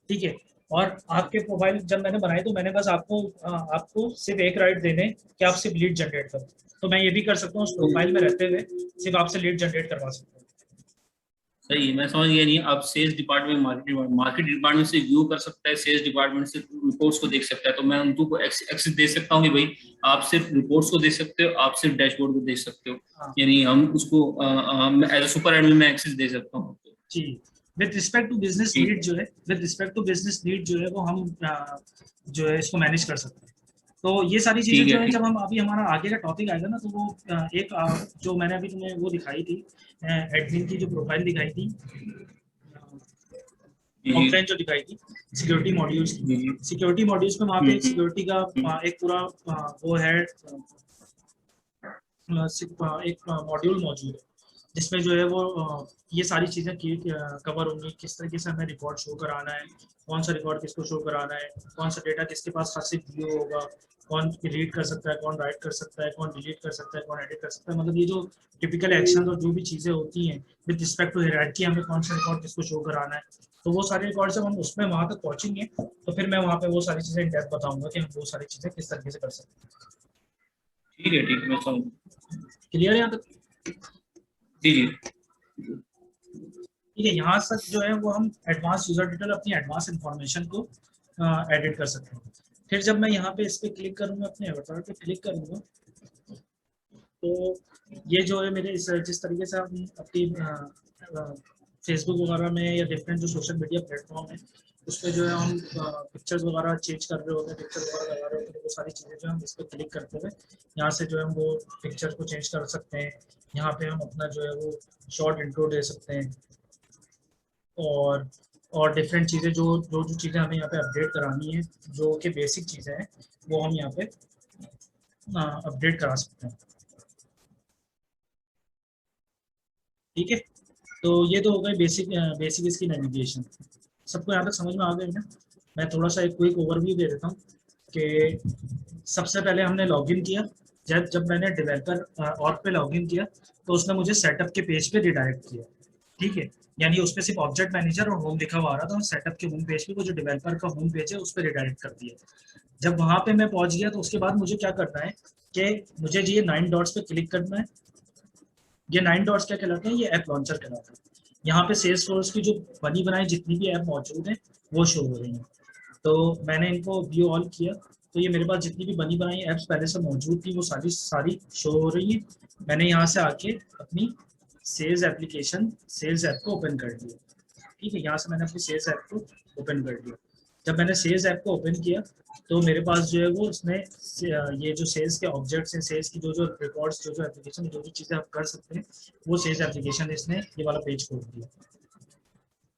ठीक है। और आपके प्रोफाइल जब मैंने बनाई तो मैंने बस आपको सिर्फ एक राइट देने कि आप सिर्फ लीड जनरेट करो। तो मैं ये भी कर सकता हूँ उस प्रोफाइल में रहते हुए सिर्फ आपसे लीड जनरेट करवा सकता हूँ। सही, मैं समझ गया। नहीं, आप सेल्स डिपार्टमेंट मार्केट डिपार्टमेंट से व्यू कर सकता है, सेल्स डिपार्टमेंट से रिपोर्ट्स को देख सकता है, तो मैं उनको एक्सेस दे सकता हूँ कि भाई आप सिर्फ रिपोर्ट्स को देख सकते हो, आप सिर्फ डैशबोर्ड को देख सकते हो। यानी हम उसको एज अ सुपर एडमिन में एक्सेस दे सकता हूँ जी। With respect to business lead जो है, with respect to business lead जो है वो हम जो है इसको मैनेज कर सकते हैं। तो ये सारी चीजें जो है जब हम अभी हमारा आगे का टॉपिक आएगा ना, तो वो एक जो मैंने अभी तुम्हें वो दिखाई थी एडमिन की जो प्रोफाइल दिखाई थी, कॉन्फ्रेंस जो दिखाई थी सिक्योरिटी मॉड्यूल्स की, सिक्योरिटी मॉड्यूल्स में वहाँ पे सिक्योरिटी का एक पूरा वो है एक मॉड्यूल मौजूद है जिसमें जो है वो ये सारी चीज़ें कवर होंगी। किस तरीके से हमें रिकॉर्ड शो कराना है, कौन सा रिकॉर्ड किसको शो कराना है, कौन सा डेटा किसके पास खासियत व्यू होगा, कौन रीड कर सकता है, कौन राइट कर सकता है, कौन डिलीट कर सकता है, कौन एडिट कर सकता है। मतलब ये जो टिपिकल एक्शन और जो भी चीज़ें होती हैं विद रिस्पेक्ट टू हायरार्की, हमें कौन सा रिकॉर्ड किसको शो कराना है, तो वो सारे रिकॉर्ड जब हम उसमें वहाँ तक पहुँचेंगे तो फिर मैं वहाँ पे वो सारी चीज़ें इन डेप्थ बताऊंगा कि हम वो सारी चीज़ें किस तरीके से कर सकते हैं। ठीक है, ठीक है, मैं समझ। क्लियर है यहाँ तक? जी जी, ठीक है। यहाँ तक जो है वो हम एडवांस यूजर डिटेल अपनी एडवांस इंफॉर्मेशन को एडिट कर सकते हैं। फिर जब मैं यहाँ पे इस पे क्लिक करूँगा, अपने अवतार पे क्लिक करूँगा, तो ये जो है मेरे जिस तरीके से हम अपनी फेसबुक वगैरह में या डिफरेंट जो सोशल मीडिया प्लेटफॉर्म है उस पर जो है हम पिक्चर्स वगैरह चेंज कर रहे होते हैं, पिक्चर वगैरह लगा रहे होते हैं, वो सारी चीज़ें जो हम इस पर क्लिक करते हुए यहाँ से जो है हम वो पिक्चर को चेंज कर सकते हैं। यहाँ पे हम अपना जो है वो शॉर्ट इंट्रो दे सकते हैं और डिफरेंट चीज़ें जो चीज़ें हमें यहाँ पे अपडेट करानी है, जो कि बेसिक चीज़ें हैं, वो हम यहाँ पे अपडेट करा सकते हैं। ठीक है, तो ये तो हो गई बेसिक इसकी नेविगेशन। सबको यहाँ तक समझ में आ गई ना? मैं थोड़ा सा एक क्विक ओवरव्यू दे देता हूँ कि सबसे पहले हमने लॉगिन किया। जब मैंने डेवलपर और पे लॉगिन किया तो उसने मुझे सेटअप के पेज पे रिडायरेक्ट किया, ठीक है। यानी उस पर सिर्फ ऑब्जेक्ट मैनेजर और होम लिखा हुआ आ रहा था, और सेटअप के होम पेज पे वो जो डेवलपर का होम पेज है उस पर रिडायरेक्ट कर दिया। जब वहाँ पे मैं पहुँच गया तो उसके बाद मुझे क्या करना है कि मुझे ये 9 डॉट्स पे क्लिक करना है, ये 9 डॉट्स क्या कहलाते हैं, ये ऐप लॉन्चर कहलाता है। यहाँ पे सेल्सफोर्स की जो बनी बनाई जितनी भी ऐप मौजूद हैं वो शो हो रही हैं। तो मैंने इनको व्यू ऑल किया, तो ये मेरे पास जितनी भी बनी बनाई ऐप्स पहले से मौजूद थी वो सारी सारी शो हो रही है। मैंने यहाँ से आके अपनी सेल्स एप्लीकेशन, सेल्स ऐप को ओपन कर दिया। ठीक है, यहाँ से मैंने अपनी सेल्स ऐप को ओपन कर दिया। जब मैंने सेल्स ऐप को ओपन किया तो मेरे पास जो है वो इसमें ये जो सेल्स के ऑब्जेक्ट्स हैं, सेल्स की जो जो रिकॉर्ड्स, जो जो एप्लीकेशन, जो जो चीज़ें आप कर सकते हैं, वो सेल्स एप्लीकेशन इसने ये वाला पेज खोल दिया।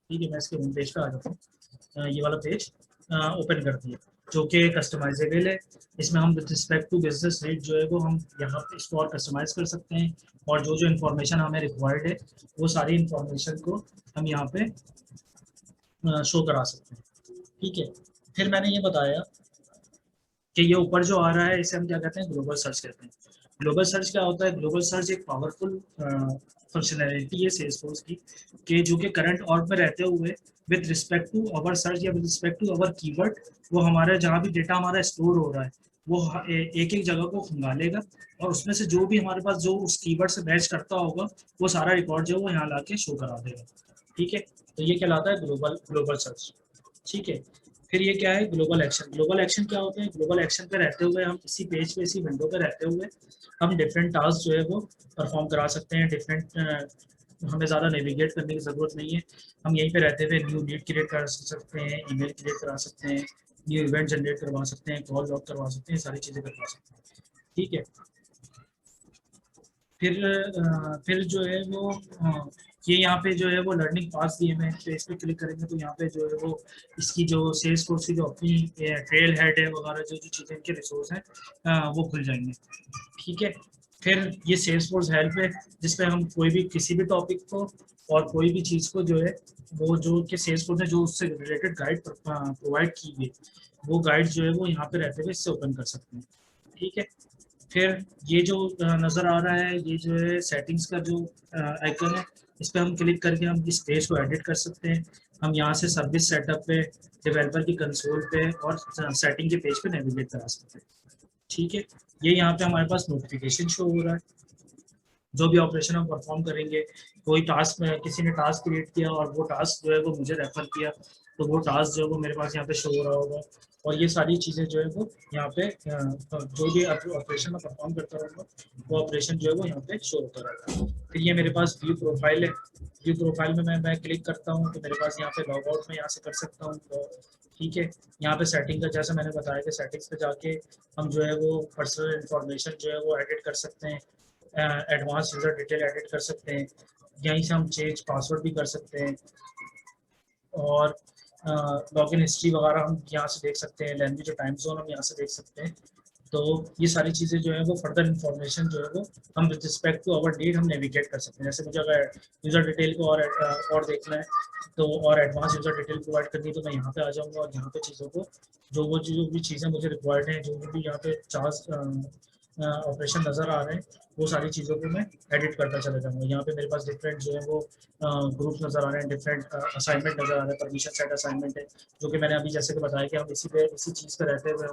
ठीक है, मैं इसके होम पेज पे आ जाता हूँ। ये वाला पेज ओपन कर दिया जो कि कस्टमाइजेबल है। इसमें हम with respect to business need जो है वो हम यहाँ पे इसको और कस्टमाइज कर सकते हैं, और जो जो इन्फॉर्मेशन हमें रिक्वायर्ड है वो सारी इन्फॉर्मेशन को हम यहाँ पे शो करा सकते हैं। ठीक है, फिर मैंने ये बताया कि ये ऊपर जो आ रहा है इसे हम क्या कहते हैं, ग्लोबल सर्च कहते हैं। ग्लोबल सर्च क्या होता है, ग्लोबल सर्च एक पावरफुल फंक्शनैलिटी है सेल्सफोर्स की, कि जो कि करंट ऑर्ग में रहते हुए with respect to our search या with respect to our keyword, वो हमारे जहाँ भी डेटा हमारा स्टोर हो रहा है वो एक एक जगह को खंगालेगा, और उसमें से जो भी हमारे पास जो उस कीवर्ड से मैच करता होगा वो सारा रिकॉर्ड जो है वो यहाँ ला के शो करा देगा। ठीक है, तो ये कहलाता है ग्लोबल ग्लोबल सर्च। ठीक है, फिर ये क्या है, ग्लोबल एक्शन। ग्लोबल एक्शन क्या होते हैं, ग्लोबल एक्शन पे रहते हुए हम इसी पेज पे, इसी विंडो पे रहते हुए हम डिफरेंट टास्क जो है वो परफॉर्म करा सकते हैं। डिफरेंट हमें ज़्यादा नेविगेट करने की ज़रूरत नहीं है, हम यहीं पे रहते हुए न्यू लीड क्रिएट कर सकते हैं, ईमेल क्रिएट करा सकते हैं, न्यू इवेंट जनरेट करवा सकते हैं, कॉल लॉग करवा सकते हैं, सारी चीज़ें करवा सकते हैं। ठीक है, फिर जो है वो ये यहाँ पे जो है वो लर्निंग पास दिए मैं, तो इस पर क्लिक करेंगे तो यहाँ पे जो है वो इसकी जो सेल्स फोर्स की जो अपनी ट्रेल हेड है वगैरह जो जो चीज़ें इनके रिसोर्स हैं वो खुल जाएंगे। ठीक है, फिर ये सेल्स फोर्स हेल्प है जिसपे हम कोई भी किसी भी टॉपिक को और कोई भी चीज़ को जो है वो जो कि सेल्स फोर्स ने जो उससे रिलेटेड गाइड प्रोवाइड की हुई वो गाइड जो है वो यहाँ पे रहते हुए इससे ओपन कर सकते हैं। ठीक है, फिर ये जो नज़र आ रहा है ये जो है सेटिंग्स का जो आइकन है, इस पर हम क्लिक करके हम इस पेज को एडिट कर सकते हैं। हम यहाँ से सर्विस सेटअप पे, डेवलपर की कंसोल पे और सेटिंग के पेज पे नेविगेट करा सकते हैं। ठीक है, ये यहाँ पे हमारे पास नोटिफिकेशन शो हो रहा है, जो भी ऑपरेशन हम परफॉर्म करेंगे, कोई टास्क में किसी ने टास्क क्रिएट किया और वो टास्क जो है वो मुझे रेफर किया तो वो टास्क जो है वो मेरे पास यहाँ पे शो हो रहा होगा, और ये सारी चीज़ें जो है वो यहाँ पे जो भी ऑपरेशन में परफॉर्म करता रहूँगा वो ऑपरेशन जो है वो यहाँ पे शो होता रहेगा। फिर ये मेरे पास व्यू प्रोफाइल है, व्यू प्रोफाइल में मैं क्लिक करता हूँ तो मेरे पास यहाँ पे लॉग आउट में यहाँ से कर सकता हूँ। तो ठीक है, यहाँ पे सेटिंग का जैसा मैंने बताया कि सेटिंग्स पे जाके हम जो है वो पर्सनल इन्फॉर्मेशन जो है वो एडिट कर सकते हैं, एडवांस यूजर डिटेल एडिट कर सकते हैं, यहीं से हम चेंज पासवर्ड भी कर सकते हैं, और लॉगिन हिस्ट्री वगैरह हम यहाँ से देख सकते हैं, लैंग्वेज और टाइम जोन हम यहाँ से देख सकते हैं। तो ये सारी चीज़ें जो है वो फर्दर इन्फॉर्मेशन जो है वो हम with respect to our need हम नेविगेट कर सकते हैं। जैसे मुझे अगर यूज़र डिटेल को और देखना है तो और एडवांस यूज़र डिटेल प्रोवाइड करनी है तो मैं यहाँ पे आ जाऊँगा, और यहाँ पे चीज़ों को जो भी चीज़ें मुझे रिक्वायर्ड हैं, जो भी यहाँ पे चार्ज ऑपरेशन नज़र आ रहे हैं वो सारी चीज़ों को मैं एडिट करता चला जाऊँगा। यहाँ पे मेरे पास डिफरेंट जो है वो ग्रुप नज़र आ रहे हैं, डिफरेंट असाइनमेंट नज़र आ रहे हैं, परमिशन सेट असाइनमेंट है जो कि मैंने अभी जैसे कि बताया कि हम इसी चीज़ पर रहते हुए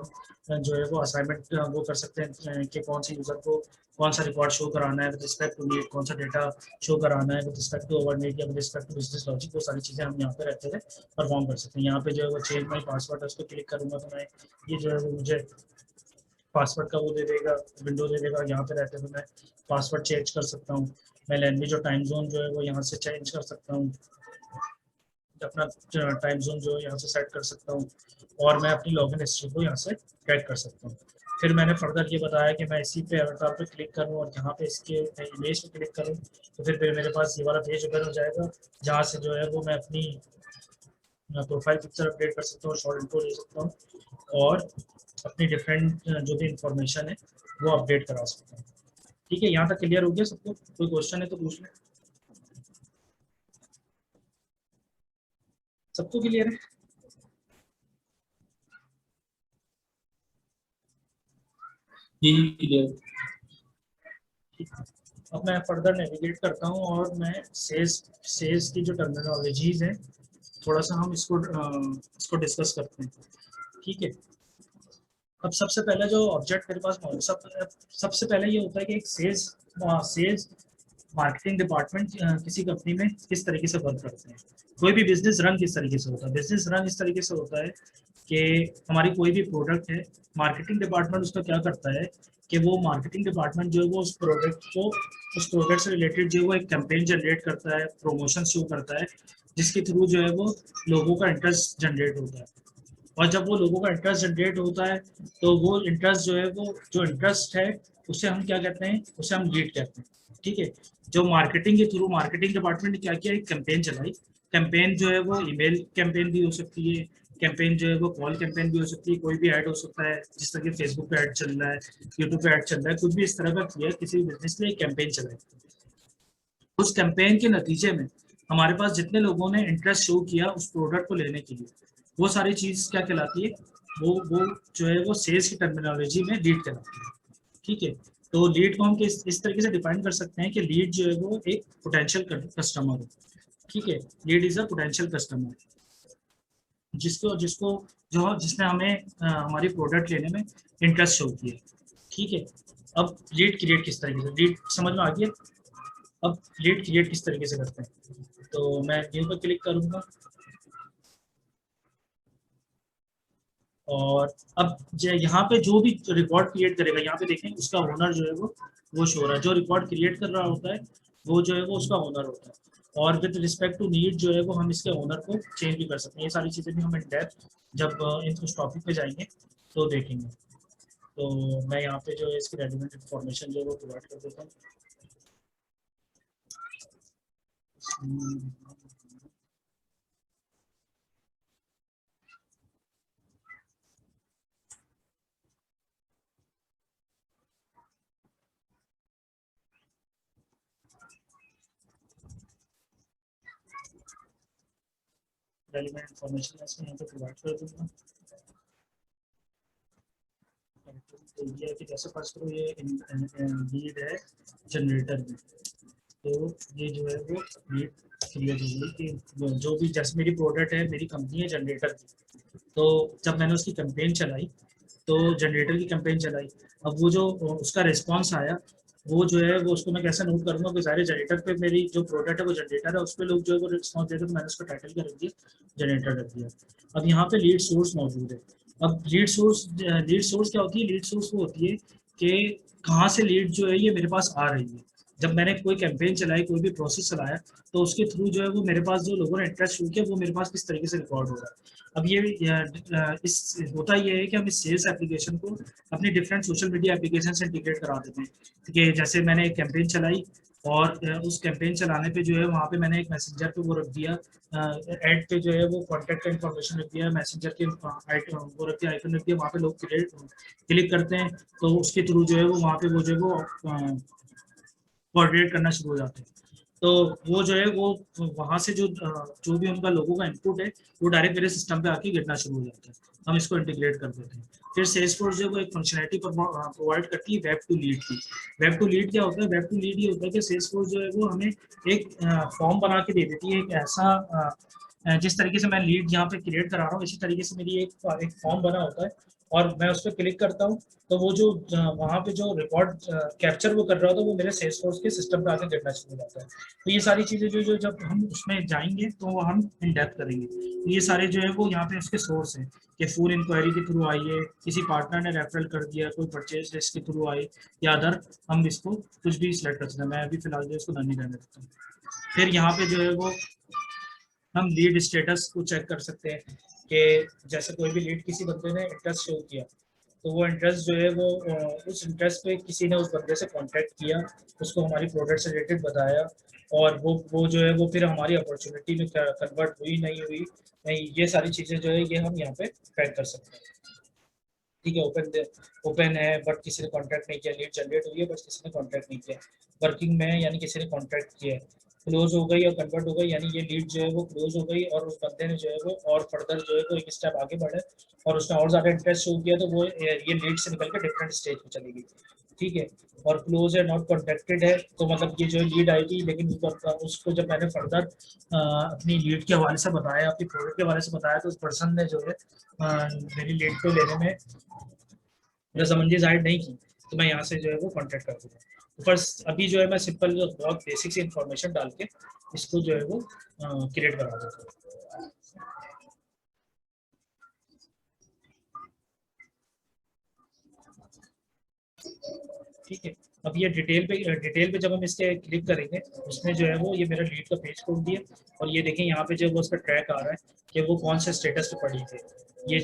हम जो है वो असाइनमेंट वो कर सकते हैं कि कौन सी यूज़र को कौन सा रिकॉर्ड शो कराना है विद रिस्पेक्ट टू नीड, कौन सा डेटा शो कराना है with respect to over need या with respect to business logic, वो सारी चीज़ें हम यहाँ पे रहते हुए परफॉर्म कर सकते हैं। यहाँ पे जो है वो चेंज माई पासवर्ड है, उस पर क्लिक करूँगा तो मैं ये जो है वो मुझे पासवर्ड का वो दे देगा, विंडो दे देगा। यहाँ पे रहते हुए मैं पासवर्ड चेंज कर सकता हूँ, मैं लैंग्वेज और टाइम जोन जो है वो यहाँ से चेंज कर सकता हूँ, अपना टाइम जोन जो है यहाँ से सेट कर सकता हूँ, और मैं अपनी लॉगिन हिस्ट्री को यहाँ से गेट कर सकता हूँ। फिर मैंने फर्दर ये बताया कि मैं इसी पे अवतार पे क्लिक करूँ और यहाँ पे इसके इमेज पे क्लिक करूँ तो फिर मेरे पास ये वाला पेज ओपन हो जाएगा जहाँ से जो है वो मैं अपनी प्रोफाइल पिक्चर अपडेट कर सकता हूँ, शॉर्ट इंट्रो ले सकता हूँ, और अपनी डिफरेंट जो भी इंफॉर्मेशन है वो अपडेट करा सकता हूँ। ठीक है, यहाँ तक क्लियर हो गया सबको? कोई क्वेश्चन है तो पूछ लें। सबको क्लियर है? जी क्लियर। अब मैं फर्दर नेविगेट करता हूँ और मैं सेल्स की जो टर्मिनोलॉजीज है थोड़ा सा हम इसको डिस्कस करते हैं। ठीक है, अब सबसे पहले जो ऑब्जेक्ट मेरे पास मौजूद सबसे पहले ये होता है कि एक सेल्स मार्केटिंग डिपार्टमेंट किसी कंपनी में किस तरीके से वर्क करते हैं। कोई भी बिजनेस रन किस तरीके से होता है, बिजनेस रन इस तरीके से होता है कि हमारी कोई भी प्रोडक्ट है, मार्केटिंग डिपार्टमेंट उसका क्या करता है कि वो मार्केटिंग डिपार्टमेंट जो है वो उस प्रोडक्ट से रिलेटेड जो है वो एक कैंपेन जनरेट करता है, प्रमोशन शो करता है, जिसके थ्रू जो है वो लोगों का इंटरेस्ट जनरेट होता है। और जब वो लोगों का इंटरेस्ट जनरेट होता है तो वो इंटरेस्ट जो है वो जो इंटरेस्ट है उसे हम क्या कहते हैं, उसे हम लीड कहते हैं। ठीक है, जो मार्केटिंग के थ्रू मार्केटिंग डिपार्टमेंट ने क्या किया, एक कैंपेन चलाई। कैंपेन जो है वो ईमेल कैंपेन भी हो सकती है, कैंपेन जो है वो कॉल कैंपेन भी हो सकती है, कोई भी ऐड हो सकता है, जिस तरह के फेसबुक पे ऐड चल रहा है, यूट्यूब पे ऐड चल रहा है, कुछ भी इस तरह का किया किसी भी बिजनेस ने एक कैंपेन चलाई। उस कैंपेन के नतीजे में हमारे पास जितने लोगों ने इंटरेस्ट शो किया उस प्रोडक्ट को लेने के लिए, वो सारी चीज क्या कहलाती है, वो जो है वो सेल्स की टर्मिनोलॉजी में लीड कहलाती है। ठीक है, तो लीड को हम इस तरीके से डिफाइन कर सकते हैं कि लीड जो है वो एक पोटेंशियल कस्टमर है। ठीक है, lead is a potential customer, जिसको जिसको जो जिसने हमें हमारी प्रोडक्ट लेने में इंटरेस्ट शो किया। ठीक है, अब लीड क्रिएट किस तरीके से, लीड समझ में आ गया। अब लीड क्रिएट किस तरीके से करते हैं, तो मैं न्यू पर क्लिक करूंगा और अब यहाँ पे जो भी रिकॉर्ड क्रिएट करेगा, यहाँ पे देखें उसका ओनर जो है वो शो हो रहा है। जो रिकॉर्ड क्रिएट कर रहा होता है वो जो है वो उसका ओनर होता है। और विद रिस्पेक्ट टू नीड जो है वो हम इसके ओनर को चेंज भी कर सकते हैं। ये सारी चीज़ें भी हम इन डेप्थ जब उस टॉपिक पे जाएंगे तो देखेंगे। तो मैं यहाँ पे जो है इसकी रेलिवेंट इंफॉर्मेशन जो है वो प्रोवाइड कर देता हूँ। रेलिवेंट इंफॉर्मेशन इसमें यहाँ पे प्रोवाइड कर दूँगा। तो ये कि जैसे फर्स्ट करो ये लीड है जनरेटर में, तो ये जो है वो लीड क्रिएट होगी कि जो भी जैसे मेरी प्रोडक्ट है, मेरी कंपनी है जनरेटर की, तो जब मैंने उसकी कैंपेन चलाई, तो जनरेटर की कैंपेन चलाई, अब वो जो उसका रिस्पांस आया वो जो है वो उसको मैं कैसे नोट करूँगा कि सारे जनरेटर पे मेरी जो प्रोडक्ट है वो जनरेटर है, उस पर लोग जो है वो रिस्पॉन्स देते, तो मैंने उसको टाइटल क्या रख दिया, जनरेटर रख दिया। अब यहाँ पे लीड सोर्स मौजूद है। अब लीड सोर्स क्या होती है, लीड सोर्स वो होती है कि कहाँ से लीड जो है ये मेरे पास आ रही है। जब मैंने कोई कैंपेन चलाई, कोई भी प्रोसेस चलाया, तो उसके थ्रू जो है वो मेरे पास जो लोगों ने इंटरेस्ट शो किया वो मेरे पास किस तरीके से रिकॉर्ड हो रहा है। अब ये इस होता ये है कि हम इस सेल्स एप्लीकेशन को अपनी डिफरेंट सोशल मीडिया एप्लीकेशन से इंटीग्रेट करा देते हैं। कि जैसे मैंने एक कैंपेन चलाई और उस कैंपेन चलाने पे जो है वहाँ पे मैंने एक मैसेंजर पे वो रख दिया, ऐड पे जो है वो कॉन्टैक्ट का इन्फॉर्मेशन रख दिया, मैसेंजर के वो रख दिया, आइकन रख दिया, वहाँ पे लोग क्लिक करते हैं तो उसके थ्रू जो है वो वहाँ पे वो जो है वो कोऑर्डिनेट करना शुरू हो जाते हैं। तो वो जो है वो वहाँ से जो भी उनका लोगों का इनपुट है वो डायरेक्ट मेरे सिस्टम पे आके गिरना शुरू हो जाता है, हम इसको इंटीग्रेट कर देते हैं। फिर सेल्सफोर्स जो है वो एक फंक्शनलिटी प्रोवाइड करती है वेब टू लीड की। वेब टू लीड क्या होता है, वेब टू लीड ये होता है कि सेल्सफोर्स जो है वो हमें एक फॉर्म बना के दे देती है, एक ऐसा जिस तरीके से मैं लीड यहाँ पे क्रिएट करा रहा हूँ इसी तरीके से मेरी एक फॉर्म बना होता है, और मैं उस पर क्लिक करता हूँ तो वो जो वहाँ पे जो रिकॉर्ड कैप्चर वो कर रहा होता है वो मेरे सेल्सफोर्स के सिस्टम पे आके गिरना शुरू हो जाता है। तो ये सारी चीज़ें जो जो जब हम उसमें जाएंगे तो वो हम इन डेप्थ करेंगे। तो ये सारे जो है वो यहाँ पे उसके सोर्स हैं कि फुल इंक्वायरी के थ्रू आई है, किसी पार्टनर ने रेफरल कर दिया, कोई परचेज लिस्ट के थ्रू आए या अदर, हम इसको कुछ भी सिलेक्ट कर सकते हैं। मैं अभी फिलहाल जो इसको नहीं करने देता हूँ। फिर यहाँ पे जो है वो हम लीड स्टेटस को चेक कर सकते हैं कि जैसे कोई भी लीड किसी बंदे ने इंटरेस्ट शो किया तो वो इंटरेस्ट जो है वो उस इंटरेस्ट पे किसी ने उस बंदे से कांटेक्ट किया, उसको हमारी प्रोडक्ट से रिलेटेड बताया, और वो जो है वो फिर हमारी अपॉर्चुनिटी में कन्वर्ट हुई नहीं हुई नहीं, ये सारी चीज़ें जो है ये हम यहाँ पे ट्रैक कर सकते हैं। ठीक है, ओपन है बट किसी ने कांटेक्ट नहीं किया, लीड जनरेट हुई है बट किसी ने कांटेक्ट नहीं किया, वर्किंग में है यानी किसी ने कांटेक्ट किया है, क्लोज हो गई और कन्वर्ट हो गई यानी ये लीड जो है वो क्लोज हो गई और उस बंदे ने जो है वो और फर्दर जो है वो एक स्टेप आगे बढ़े और उसने और ज़्यादा इंटरेस्ट शो किया तो वो ये लीड से निकल के डिफरेंट स्टेज पे चली गई। ठीक है, और क्लोज है नॉट कॉन्टेक्टेड है तो मतलब ये जो लीड आएगी, लेकिन उसको जब मैंने फर्दर अपनी लीड के हवाले से बताया, अपनी प्रोडक्ट के हवाले से बताया, तो उस पर्सन ने जो है मेरी लीड को लेने में रजामंदी जाहिर नहीं की, तो मैं यहाँ से जो है वो कॉन्टेक्ट कर दूँगा। ऊपर अभी जो है मैं सिंपल बहुत बेसिक सी इंफॉर्मेशन डाल के इसको जो है वो क्रिएट करा देता हूँ। ठीक है, अब ये डिटेल पे जब हम इसके क्लिक करेंगे उसमें जो है वो ये मेरा लीड का पेज खोल दिया, और ये देखें यहाँ पे जो वो उसका ट्रैक आ रहा है कि वो कौन से स्टेटस पे पड़ी थी। ये